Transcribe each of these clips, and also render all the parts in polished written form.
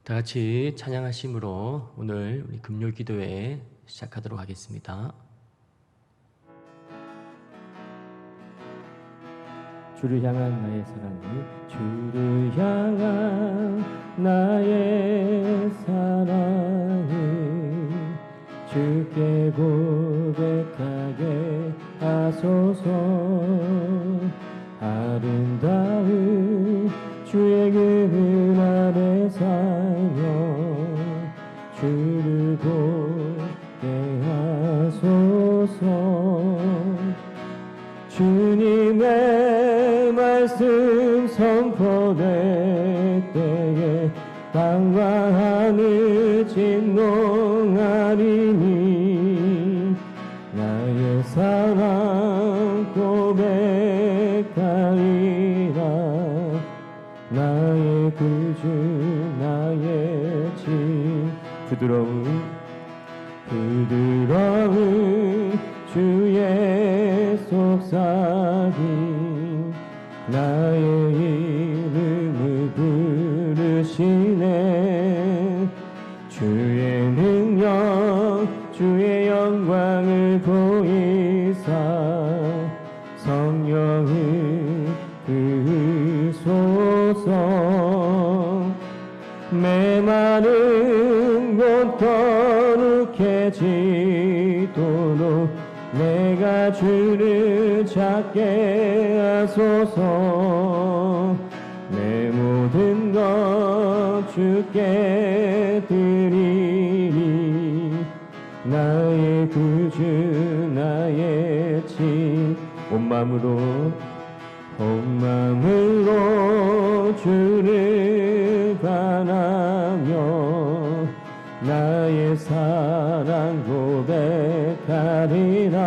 다 같이 찬양하심으로 오늘 우리 금요 기도회 시작하도록 하겠습니다. 주를 향한 나의 사랑이 주를 향한 나의 사랑이 주께 고백하게 하소서. 아름다운 주의 그 안에 살며 주를 보게 하소서. 주님의 말씀 선포될 때에 땅과 하늘 진동하리니 나의 사랑 고백하리라. 나의 구주 나의 진 부드러운 주의 속삭임 나의 이름을 부르시네. 주의 능력 주의 영광을 보이사 성령을 부으소서. 메마른 곳 거룩해지도록 내가 주를 찾게 하소서. 내 모든 것 주께 드리니 나의 구주 나의 진 온 마음으로 주를 바라며 나의 사랑 고백하리라.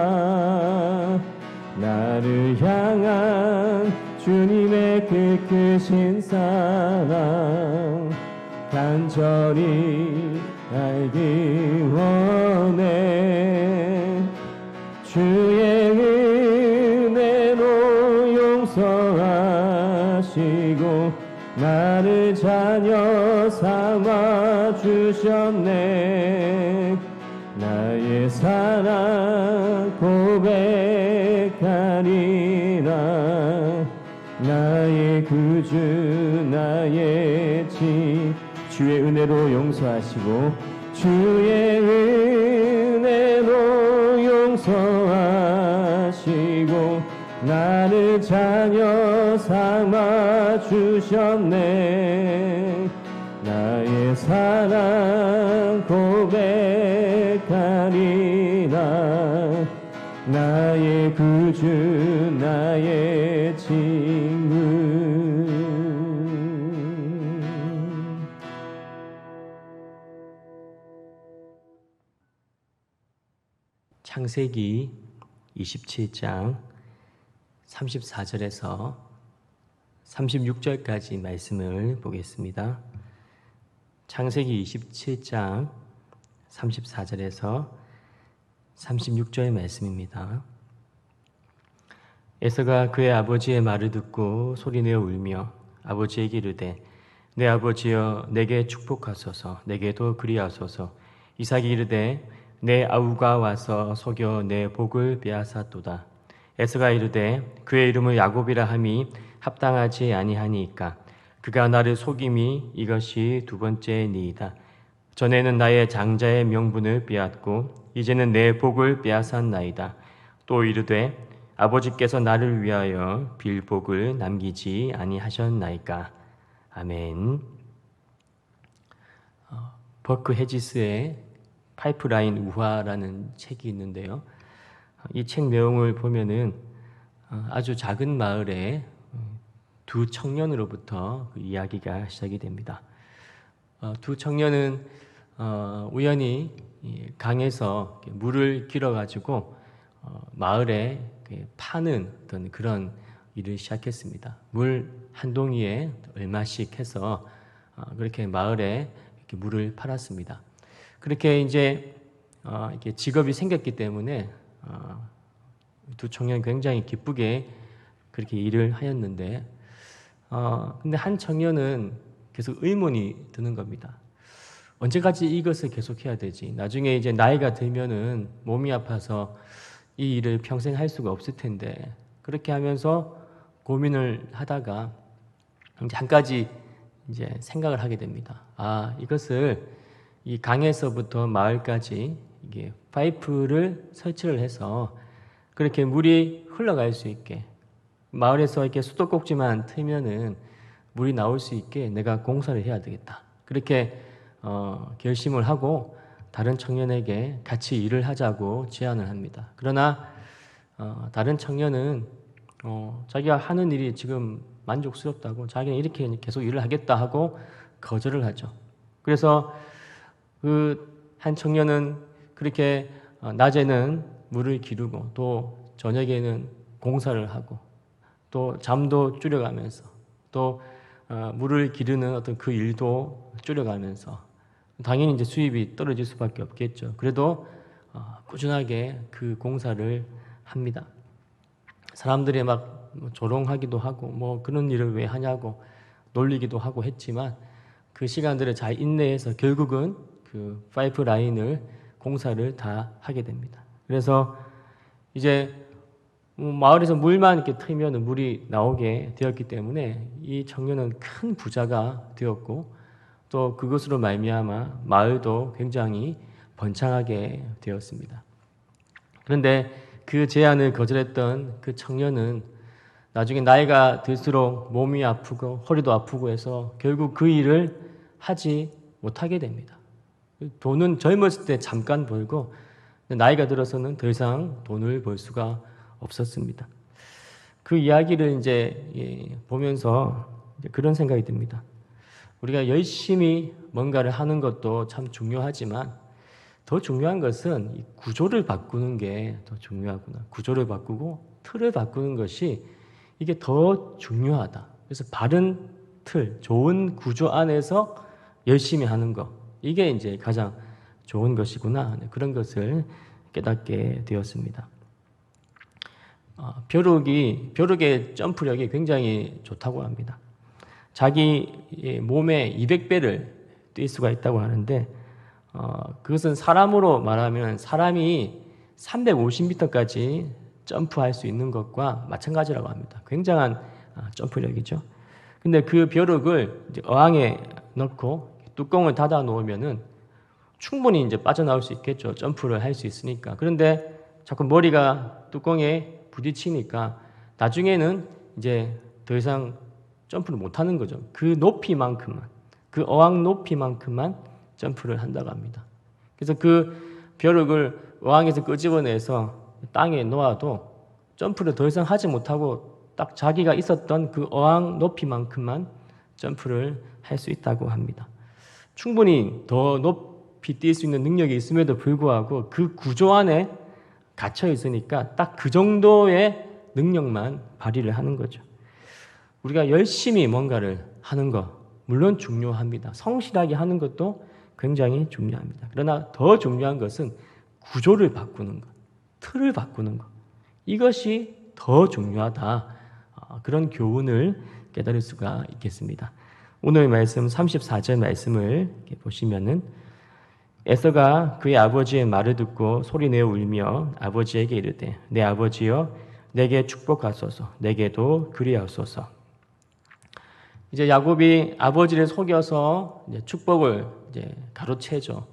나를 향한 주님의 그 크신 사랑 간절히 알기 원해. 주의 은혜로 용서하시고 나를 자녀 삼아 주셨네. 나의 사랑 고백하리라. 나의 구주 나의 진 주의 은혜로 용서하시고 주의 은혜로 용서하시고 나를 자녀 삼아 주셨네. 나의 사랑 고백하리라. 나의 구주 나의 친구. 창세기 27장 34절에서 36절까지 말씀을 보겠습니다. 창세기 27장 34절에서 36절의 말씀입니다. 에서가 그의 아버지의 말을 듣고 소리내어 울며 아버지에게 이르되 내 아버지여 내게 축복하소서. 내게도 그리하소서. 이삭이 이르되 내 아우가 와서 속여 내 복을 빼앗았도다. 에서가 이르되 그의 이름을 야곱이라 함이 합당하지 아니하니이까 그가 나를 속임이 이것이 두 번째니이다. 전에는 나의 장자의 명분을 빼앗고 이제는 내 복을 빼앗았나이다. 또 이르되 아버지께서 나를 위하여 빌 복을 남기지 아니하셨나이까. 아멘. 버크 헤지스의 파이프라인 우화라는 책이 있는데요. 이 책 내용을 보면은 아주 작은 마을에 두 청년으로부터 그 이야기가 시작이 됩니다. 두 청년은 우연히 강에서 물을 길어가지고 마을에 파는 어떤 그런 일을 시작했습니다. 물 한 동이에 얼마씩 해서 그렇게 마을에 이렇게 물을 팔았습니다. 그렇게 이제 이렇게 직업이 생겼기 때문에 두 청년이 굉장히 기쁘게 그렇게 일을 하였는데 근데 한 청년은 계속 의문이 드는 겁니다. 언제까지 이것을 계속해야 되지? 나중에 이제 나이가 들면은 몸이 아파서 이 일을 평생 할 수가 없을 텐데 그렇게 하면서 고민을 하다가 이제 한 가지 이제 생각을 하게 됩니다. 아, 이것을 이 강에서부터 마을까지 이게 파이프를 설치를 해서 그렇게 물이 흘러갈 수 있게 마을에서 이렇게 수도꼭지만 틀면은 물이 나올 수 있게 내가 공사를 해야 되겠다. 그렇게 결심을 하고 다른 청년에게 같이 일을 하자고 제안을 합니다. 그러나 다른 청년은 자기가 하는 일이 지금 만족스럽다고 자기는 이렇게 계속 일을 하겠다 하고 거절을 하죠. 그래서 그 한 청년은 그렇게 낮에는 물을 기르고 또 저녁에는 공사를 하고 또 잠도 줄여가면서 또 물을 기르는 어떤 그 일도 줄여가면서 당연히 이제 수입이 떨어질 수밖에 없겠죠. 그래도 꾸준하게 그 공사를 합니다. 사람들이 막 조롱하기도 하고 뭐 그런 일을 왜 하냐고 놀리기도 하고 했지만 그 시간들을 잘 인내해서 결국은 그 파이프 라인을 공사를 다 하게 됩니다. 그래서 이제 마을에서 물만 이렇게 트면 물이 나오게 되었기 때문에 이 청년은 큰 부자가 되었고 또 그것으로 말미암아 마을도 굉장히 번창하게 되었습니다. 그런데 그 제안을 거절했던 그 청년은 나중에 나이가 들수록 몸이 아프고 허리도 아프고 해서 결국 그 일을 하지 못하게 됩니다. 돈은 젊었을 때 잠깐 벌고 나이가 들어서는 더 이상 돈을 벌 수가 없었습니다. 그 이야기를 이제 보면서 그런 생각이 듭니다. 우리가 열심히 뭔가를 하는 것도 참 중요하지만 더 중요한 것은 이 구조를 바꾸는 게 더 중요하구나. 구조를 바꾸고 틀을 바꾸는 것이 이게 더 중요하다. 그래서 바른 틀, 좋은 구조 안에서 열심히 하는 것. 이게 이제 가장 좋은 것이구나. 그런 것을 깨닫게 되었습니다. 벼룩의 점프력이 굉장히 좋다고 합니다. 자기 몸의 200배를 뛸 수가 있다고 하는데 그것은 사람으로 말하면 사람이 350m까지 점프할 수 있는 것과 마찬가지라고 합니다. 굉장한 점프력이죠. 근데 그 벼룩을 이제 어항에 넣고 뚜껑을 닫아 놓으면은 충분히 이제 빠져나올 수 있겠죠. 점프를 할 수 있으니까. 그런데 자꾸 머리가 뚜껑에 부딪히니까 나중에는 이제 더 이상 점프를 못 하는 거죠. 그 높이만큼만, 그 어항 높이만큼만 점프를 한다고 합니다. 그래서 그 벼룩을 어항에서 끄집어내서 땅에 놓아도 점프를 더 이상 하지 못하고 딱 자기가 있었던 그 어항 높이만큼만 점프를 할 수 있다고 합니다. 충분히 더 높이 뛸 수 있는 능력이 있음에도 불구하고 그 구조 안에 갇혀 있으니까 딱 그 정도의 능력만 발휘를 하는 거죠. 우리가 열심히 뭔가를 하는 것 물론 중요합니다. 성실하게 하는 것도 굉장히 중요합니다. 그러나 더 중요한 것은 구조를 바꾸는 것, 틀을 바꾸는 것. 이것이 더 중요하다. 그런 교훈을 깨달을 수가 있겠습니다. 오늘 말씀 34절 말씀을 보시면은 에서가 그의 아버지의 말을 듣고 소리내어 울며 아버지에게 이르되 내 아버지여 내게 축복하소서 내게도 그리하소서. 이제 야곱이 아버지를 속여서 이제 축복을 이제 가로채죠.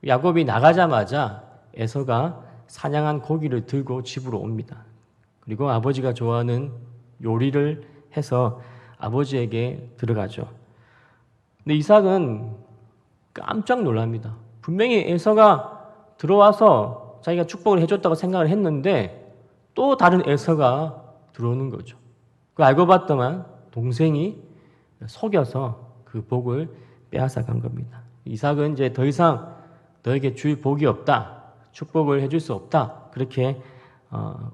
야곱이 나가자마자 에서가 사냥한 고기를 들고 집으로 옵니다. 그리고 아버지가 좋아하는 요리를 해서 아버지에게 들어가죠. 근데 이삭은 깜짝 놀랍니다. 분명히 에서가 들어와서 자기가 축복을 해줬다고 생각을 했는데 또 다른 에서가 들어오는 거죠. 그 알고 봤더만 동생이 속여서 그 복을 빼앗아간 겁니다. 이삭은 이제 더 이상 너에게 줄 복이 없다. 축복을 해줄 수 없다. 그렇게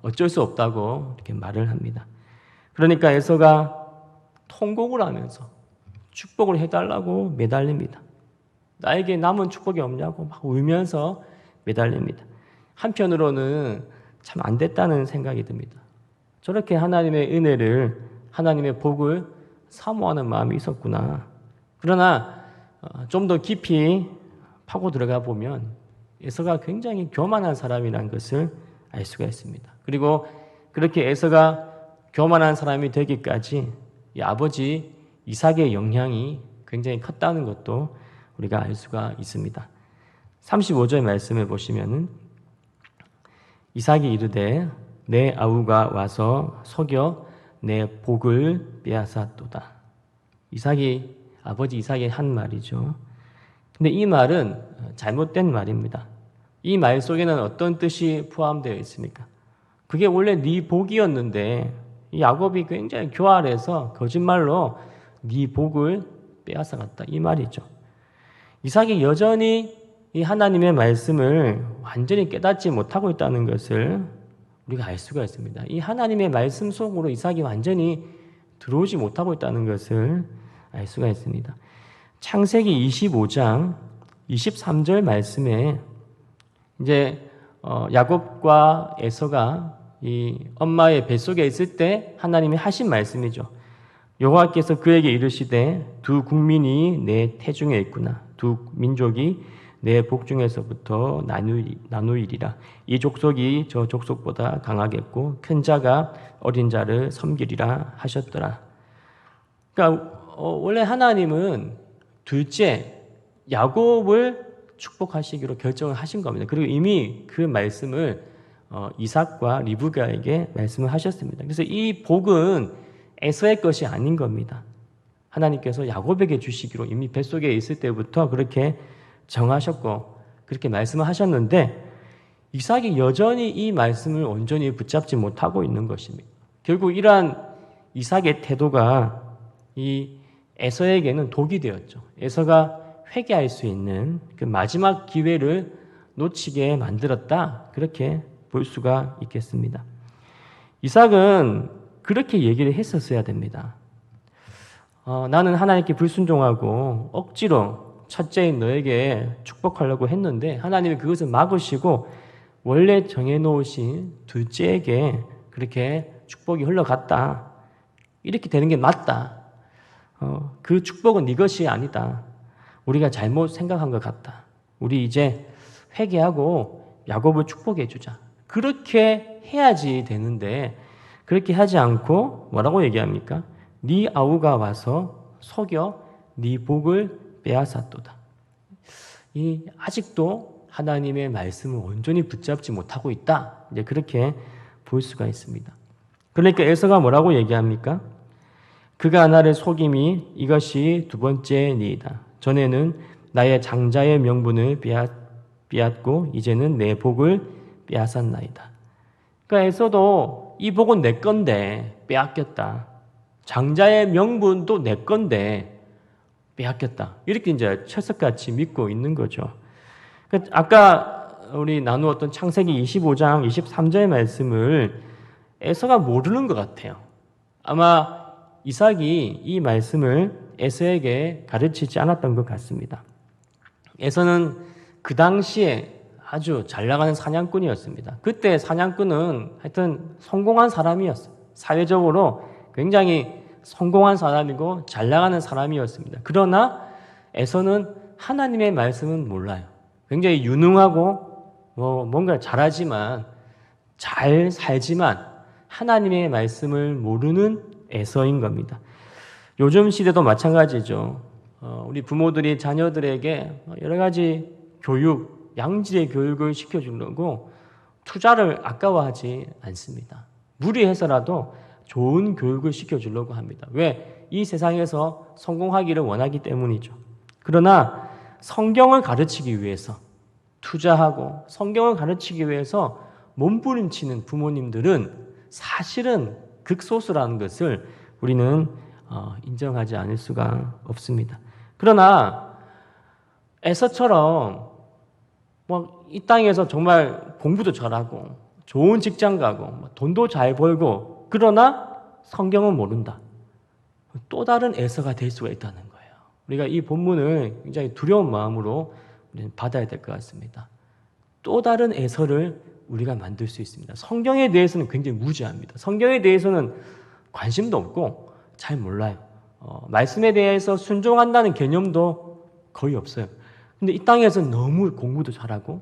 어쩔 수 없다고 이렇게 말을 합니다. 그러니까 에서가 통곡을 하면서 축복을 해달라고 매달립니다. 나에게 남은 축복이 없냐고 막 울면서 매달립니다. 한편으로는 참 안 됐다는 생각이 듭니다. 저렇게 하나님의 은혜를, 하나님의 복을 사모하는 마음이 있었구나. 그러나 좀 더 깊이 파고 들어가 보면 에서가 굉장히 교만한 사람이라는 것을 알 수가 있습니다. 그리고 그렇게 에서가 교만한 사람이 되기까지 이 아버지 이삭의 영향이 굉장히 컸다는 것도 우리가 알 수가 있습니다. 35절 말씀을 보시면은 이삭이 이르되 내 아우가 와서 속여 내 복을 빼앗았도다. 아버지 이삭이 한 말이죠. 근데 이 말은 잘못된 말입니다. 이 말 속에는 어떤 뜻이 포함되어 있습니까? 그게 원래 네 복이었는데 이 야곱이 굉장히 교활해서 거짓말로 네 복을 빼앗아갔다 이 말이죠. 이삭이 여전히 이 하나님의 말씀을 완전히 깨닫지 못하고 있다는 것을 우리가 알 수가 있습니다. 이 하나님의 말씀 속으로 이삭이 완전히 들어오지 못하고 있다는 것을 알 수가 있습니다. 창세기 25장 23절 말씀에 이제 야곱과 에서가 이 엄마의 뱃속에 있을 때 하나님이 하신 말씀이죠. 여호와께서 그에게 이르시되 두 국민이 내 태중에 있구나. 두 민족이 내 복중에서부터 나누이리라. 이 족속이 저 족속보다 강하겠고 큰 자가 어린 자를 섬기리라 하셨더라. 그러니까 원래 하나님은 둘째 야곱을 축복하시기로 결정을 하신 겁니다. 그리고 이미 그 말씀을 이삭과 리브가에게 말씀을 하셨습니다. 그래서 이 복은 에서의 것이 아닌 겁니다. 하나님께서 야곱에게 주시기로 이미 뱃속에 있을 때부터 그렇게 정하셨고 그렇게 말씀을 하셨는데 이삭이 여전히 이 말씀을 온전히 붙잡지 못하고 있는 것입니다. 결국 이러한 이삭의 태도가 이 에서에게는 독이 되었죠. 에서가 회개할 수 있는 그 마지막 기회를 놓치게 만들었다. 그렇게 볼 수가 있겠습니다. 이삭은 그렇게 얘기를 했었어야 됩니다. 나는 하나님께 불순종하고 억지로 첫째인 너에게 축복하려고 했는데 하나님이 그것을 막으시고 원래 정해놓으신 둘째에게 그렇게 축복이 흘러갔다. 이렇게 되는 게 맞다. 그 축복은 네 것이 아니다. 우리가 잘못 생각한 것 같다. 우리 이제 회개하고 야곱을 축복해 주자. 그렇게 해야지 되는데 그렇게 하지 않고 뭐라고 얘기합니까? 네 아우가 와서 속여 네 복을 빼앗았도다. 아직도 하나님의 말씀을 온전히 붙잡지 못하고 있다. 이제 그렇게 볼 수가 있습니다. 그러니까 에서가 뭐라고 얘기합니까? 그가 나를 속임이 이것이 두 번째니이다. 전에는 나의 장자의 명분을 빼앗고 이제는 내 복을 빼앗았나이다. 그러니까 에서도 이 복은 내 건데 빼앗겼다. 장자의 명분도 내 건데 빼앗겼다. 이렇게 이제 철석같이 믿고 있는 거죠. 아까 우리 나누었던 창세기 25장 23절의 말씀을 에서가 모르는 것 같아요. 아마 이삭이 이 말씀을 에서에게 가르치지 않았던 것 같습니다. 에서는 그 당시에 아주 잘 나가는 사냥꾼이었습니다. 그때 사냥꾼은 하여튼 성공한 사람이었어요. 사회적으로 굉장히 성공한 사람이고 잘 나가는 사람이었습니다. 그러나 에서는 하나님의 말씀은 몰라요. 굉장히 유능하고 뭔가 잘하지만 잘 살지만 하나님의 말씀을 모르는 에서인 겁니다. 요즘 시대도 마찬가지죠. 우리 부모들이 자녀들에게 여러 가지 교육, 양질의 교육을 시켜주려고 투자를 아까워하지 않습니다. 무리해서라도 좋은 교육을 시켜주려고 합니다. 왜? 이 세상에서 성공하기를 원하기 때문이죠. 그러나 성경을 가르치기 위해서 투자하고 성경을 가르치기 위해서 몸부림치는 부모님들은 사실은 극소수라는 것을 우리는 인정하지 않을 수가 없습니다. 그러나 에서처럼 이 땅에서 정말 공부도 잘하고 좋은 직장 가고 돈도 잘 벌고 그러나 성경은 모른다. 또 다른 에서가 될 수가 있다는 거예요. 우리가 이 본문을 굉장히 두려운 마음으로 우리는 받아야 될 것 같습니다. 또 다른 에서를 우리가 만들 수 있습니다. 성경에 대해서는 굉장히 무지합니다. 성경에 대해서는 관심도 없고 잘 몰라요. 말씀에 대해서 순종한다는 개념도 거의 없어요. 근데 이 땅에서 너무 공부도 잘하고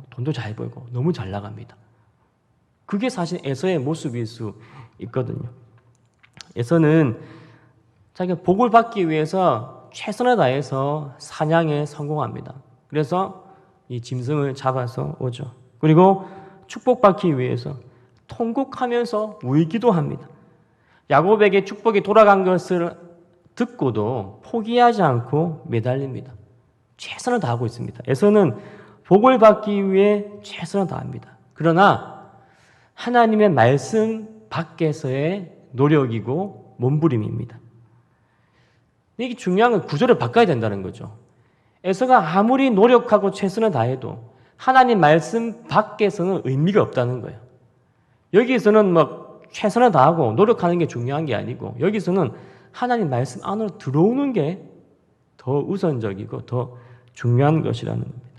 돈도 잘 벌고 너무 잘 나갑니다. 그게 사실 에서의 모습일 수 있거든요. 에서는 자기가 복을 받기 위해서 최선을 다해서 사냥에 성공합니다. 그래서 이 짐승을 잡아서 오죠. 그리고 축복받기 위해서 통곡하면서 울기도 합니다. 야곱에게 축복이 돌아간 것을 듣고도 포기하지 않고 매달립니다. 최선을 다하고 있습니다. 에서는 복을 받기 위해 최선을 다합니다. 그러나 하나님의 말씀 밖에서의 노력이고 몸부림입니다. 이게 중요한 건 구조를 바꿔야 된다는 거죠. 에서가 아무리 노력하고 최선을 다해도 하나님 말씀 밖에서는 의미가 없다는 거예요. 여기서는 막 최선을 다하고 노력하는 게 중요한 게 아니고 여기서는 하나님 말씀 안으로 들어오는 게 더 우선적이고 더 중요한 것이라는 겁니다.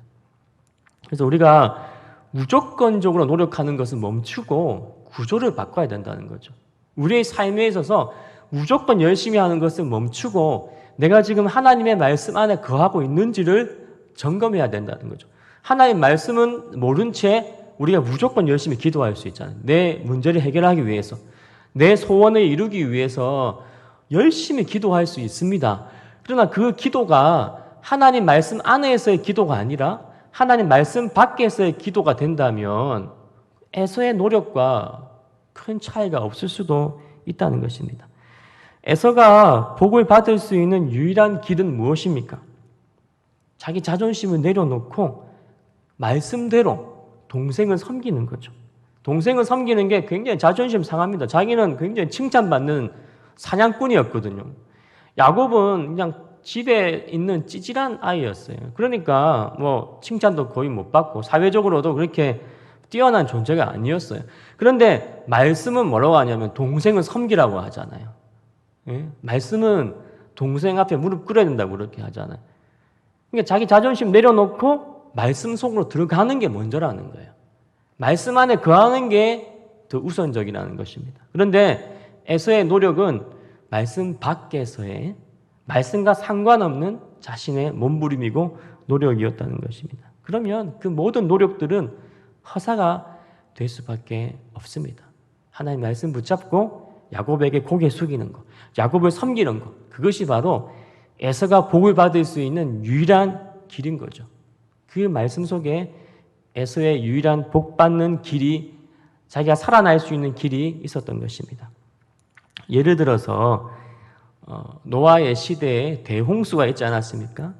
그래서 우리가 무조건적으로 노력하는 것은 멈추고 구조를 바꿔야 된다는 거죠. 우리의 삶에 있어서 무조건 열심히 하는 것을 멈추고 내가 지금 하나님의 말씀 안에 거하고 있는지를 점검해야 된다는 거죠. 하나님 말씀은 모른 채 우리가 무조건 열심히 기도할 수 있잖아요. 내 문제를 해결하기 위해서, 내 소원을 이루기 위해서 열심히 기도할 수 있습니다. 그러나 그 기도가 하나님 말씀 안에서의 기도가 아니라 하나님 말씀 밖에서의 기도가 된다면 에서의 노력과 큰 차이가 없을 수도 있다는 것입니다. 에서가 복을 받을 수 있는 유일한 길은 무엇입니까? 자기 자존심을 내려놓고 말씀대로 동생을 섬기는 거죠. 동생을 섬기는 게 굉장히 자존심 상합니다. 자기는 굉장히 칭찬받는 사냥꾼이었거든요. 야곱은 그냥 집에 있는 찌질한 아이였어요. 그러니까 뭐 칭찬도 거의 못 받고 사회적으로도 그렇게 뛰어난 존재가 아니었어요. 그런데 말씀은 뭐라고 하냐면 동생을 섬기라고 하잖아요. 예? 말씀은 동생 앞에 무릎 꿇어야 된다고 그렇게 하잖아요. 그러니까 자기 자존심 내려놓고 말씀 속으로 들어가는 게 먼저라는 거예요. 말씀 안에 거하는 게 더 우선적이라는 것입니다. 그런데 에서의 노력은 말씀 밖에서의 말씀과 상관없는 자신의 몸부림이고 노력이었다는 것입니다. 그러면 그 모든 노력들은 허사가 될 수밖에 없습니다. 하나님 말씀 붙잡고 야곱에게 고개 숙이는 것, 야곱을 섬기는 것, 그것이 바로 에서가 복을 받을 수 있는 유일한 길인 거죠. 그 말씀 속에 에서의 유일한 복 받는 길이, 자기가 살아날 수 있는 길이 있었던 것입니다. 예를 들어서 노아의 시대에 대홍수가 있지 않았습니까?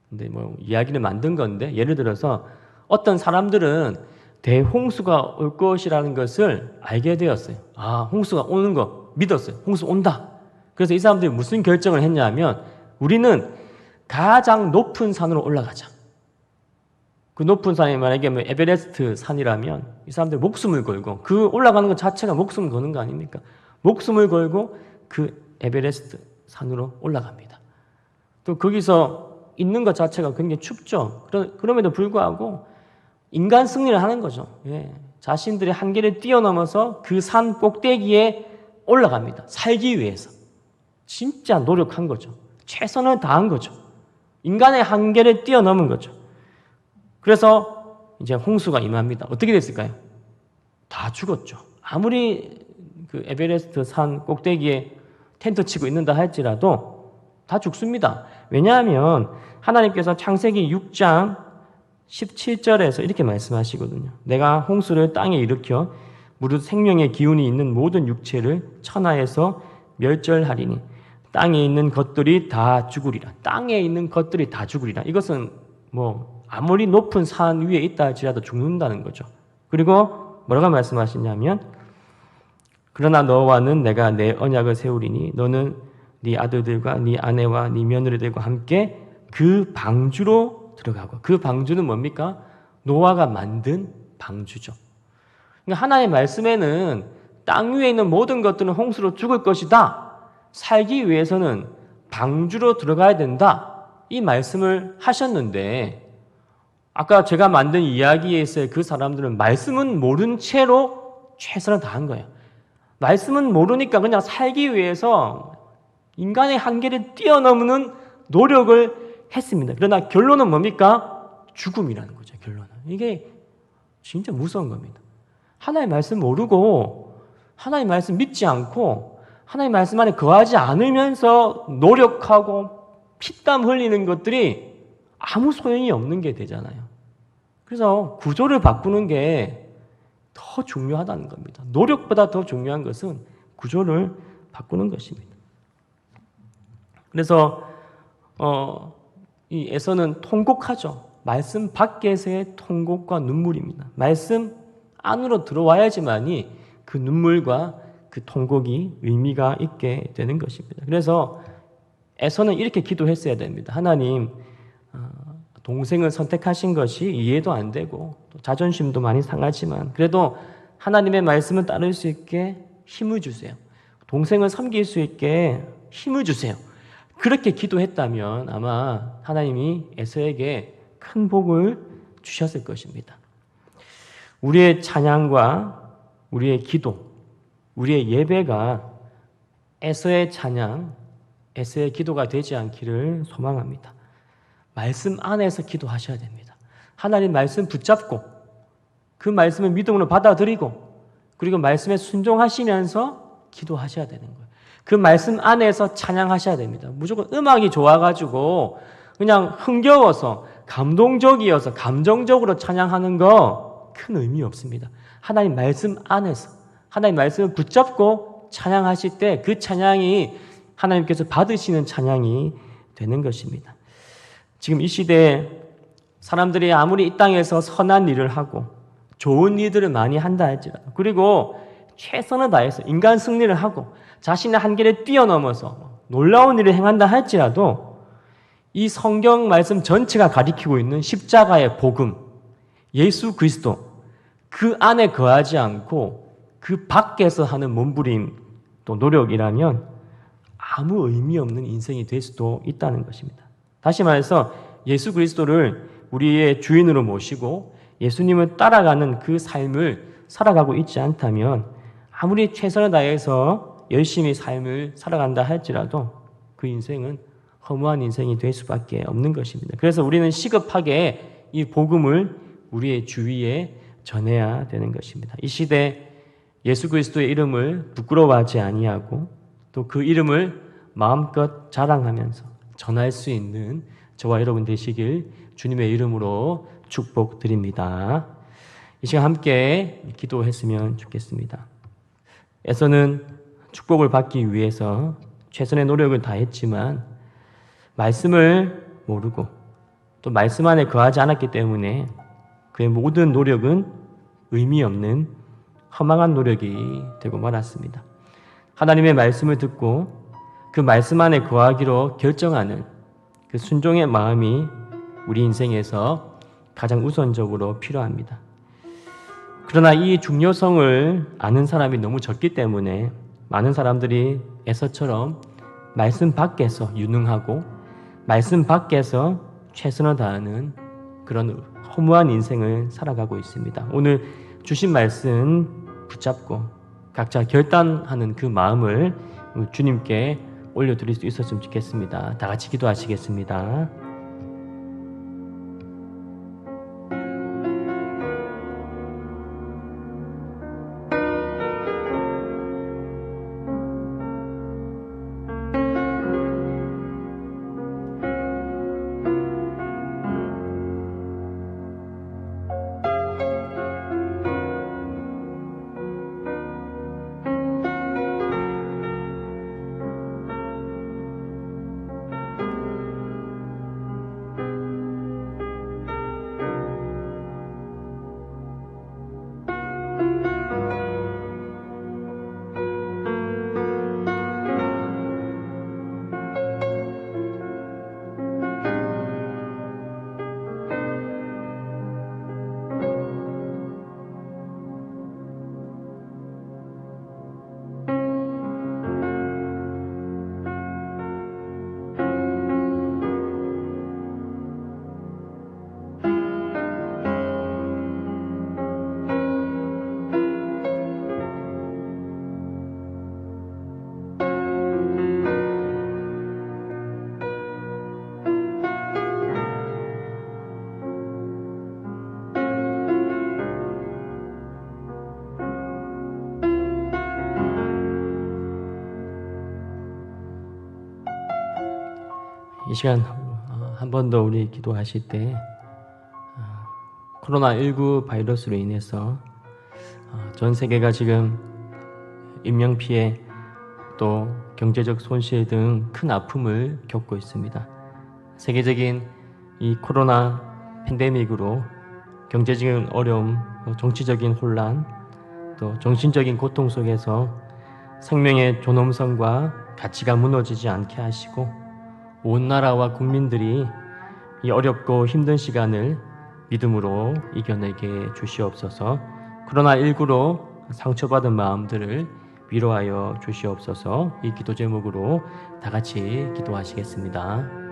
근데 뭐 이야기를 만든 건데, 예를 들어서 어떤 사람들은 대홍수가 올 것이라는 것을 알게 되었어요. 아, 홍수가 오는 거 믿었어요. 홍수 온다. 그래서 이 사람들이 무슨 결정을 했냐면, 우리는 가장 높은 산으로 올라가자. 그 높은 산이 만약에 뭐 에베레스트 산이라면 이 사람들 목숨을 걸고, 그 올라가는 것 자체가 목숨을 거는 거 아닙니까? 목숨을 걸고 그 에베레스트 산으로 올라갑니다. 또 거기서 있는 것 자체가 굉장히 춥죠. 그럼에도 불구하고 인간 승리를 하는 거죠. 예. 자신들의 한계를 뛰어넘어서 그 산 꼭대기에 올라갑니다. 살기 위해서. 진짜 노력한 거죠. 최선을 다한 거죠. 인간의 한계를 뛰어넘은 거죠. 그래서 이제 홍수가 임합니다. 어떻게 됐을까요? 다 죽었죠. 아무리 그 에베레스트 산 꼭대기에 텐트 치고 있는다 할지라도 다 죽습니다. 왜냐하면 하나님께서 창세기 6장 17절에서 이렇게 말씀하시거든요. 내가 홍수를 땅에 일으켜 무릇 생명의 기운이 있는 모든 육체를 천하에서 멸절하리니 땅에 있는 것들이 다 죽으리라. 땅에 있는 것들이 다 죽으리라. 이것은 뭐 아무리 높은 산 위에 있다 할지라도 죽는다는 거죠. 그리고 뭐라고 말씀하시냐면, 그러나 너와는 내가 내 언약을 세우리니 너는 네 아들들과 네 아내와 네 며느리들과 함께 그 방주로 들어가고, 그 방주는 뭡니까? 노아가 만든 방주죠. 그러니까 하나님의 말씀에는 땅 위에 있는 모든 것들은 홍수로 죽을 것이다. 살기 위해서는 방주로 들어가야 된다. 이 말씀을 하셨는데, 아까 제가 만든 이야기에서의 그 사람들은 말씀은 모른 채로 최선을 다한 거예요. 말씀은 모르니까 그냥 살기 위해서 인간의 한계를 뛰어넘는 노력을 했습니다. 그러나 결론은 뭡니까? 죽음이라는 거죠. 결론은. 이게 진짜 무서운 겁니다. 하나님의 말씀 모르고 하나님의 말씀 믿지 않고 하나님의 말씀 안에 거하지 않으면서 노력하고 피땀 흘리는 것들이 아무 소용이 없는 게 되잖아요. 그래서 구조를 바꾸는 게 더 중요하다는 겁니다. 노력보다 더 중요한 것은 구조를 바꾸는 것입니다. 그래서 이 에서는 통곡하죠. 말씀 밖에서의 통곡과 눈물입니다. 말씀 안으로 들어와야지만이 그 눈물과 그 통곡이 의미가 있게 되는 것입니다. 그래서 에서는 이렇게 기도했어야 됩니다. 하나님, 동생을 선택하신 것이 이해도 안 되고 또 자존심도 많이 상하지만 그래도 하나님의 말씀을 따를 수 있게 힘을 주세요. 동생을 섬길 수 있게 힘을 주세요. 그렇게 기도했다면 아마 하나님이 에서에게 큰 복을 주셨을 것입니다. 우리의 찬양과 우리의 기도, 우리의 예배가 에서의 찬양, 에서의 기도가 되지 않기를 소망합니다. 말씀 안에서 기도하셔야 됩니다. 하나님 말씀 붙잡고 그 말씀을 믿음으로 받아들이고 그리고 말씀에 순종하시면서 기도하셔야 되는 거예요. 그 말씀 안에서 찬양하셔야 됩니다. 무조건 음악이 좋아가지고 그냥 흥겨워서 감동적이어서 감정적으로 찬양하는 거 큰 의미 없습니다. 하나님 말씀 안에서 하나님 말씀을 붙잡고 찬양하실 때 그 찬양이 하나님께서 받으시는 찬양이 되는 것입니다. 지금 이 시대에 사람들이 아무리 이 땅에서 선한 일을 하고 좋은 일들을 많이 한다 할지라도 그리고 최선을 다해서 인간 승리를 하고 자신의 한계를 뛰어넘어서 놀라운 일을 행한다 할지라도 이 성경 말씀 전체가 가리키고 있는 십자가의 복음, 예수 그리스도 그 안에 거하지 않고 그 밖에서 하는 몸부림 또 노력이라면 아무 의미 없는 인생이 될 수도 있다는 것입니다. 다시 말해서 예수 그리스도를 우리의 주인으로 모시고 예수님을 따라가는 그 삶을 살아가고 있지 않다면 아무리 최선을 다해서 열심히 삶을 살아간다 할지라도 그 인생은 허무한 인생이 될 수밖에 없는 것입니다. 그래서 우리는 시급하게 이 복음을 우리의 주위에 전해야 되는 것입니다. 이 시대 예수 그리스도의 이름을 부끄러워하지 아니하고 또 그 이름을 마음껏 자랑하면서 전할 수 있는 저와 여러분 되시길 주님의 이름으로 축복드립니다. 이 시간 함께 기도했으면 좋겠습니다. 에서는 축복을 받기 위해서 최선의 노력을 다했지만 말씀을 모르고 또 말씀 안에 거하지 않았기 때문에 그의 모든 노력은 의미 없는 허망한 노력이 되고 말았습니다. 하나님의 말씀을 듣고 그 말씀 안에 거하기로 결정하는 그 순종의 마음이 우리 인생에서 가장 우선적으로 필요합니다. 그러나 이 중요성을 아는 사람이 너무 적기 때문에 많은 사람들이 에서처럼 말씀 밖에서 유능하고 말씀 밖에서 최선을 다하는 그런 허무한 인생을 살아가고 있습니다. 오늘 주신 말씀 붙잡고 각자 결단하는 그 마음을 주님께 올려드릴 수 있었으면 좋겠습니다. 다 같이 기도하시겠습니다. 이 시간 한 번 더 우리 기도하실 때 코로나19 바이러스로 인해서 전 세계가 지금 인명피해 또 경제적 손실 등 큰 아픔을 겪고 있습니다. 세계적인 이 코로나 팬데믹으로 경제적인 어려움, 정치적인 혼란, 또 정신적인 고통 속에서 생명의 존엄성과 가치가 무너지지 않게 하시고 온 나라와 국민들이 이 어렵고 힘든 시간을 믿음으로 이겨내게 주시옵소서. 코로나19로 상처받은 마음들을 위로하여 주시옵소서. 이 기도 제목으로 다 같이 기도하시겠습니다.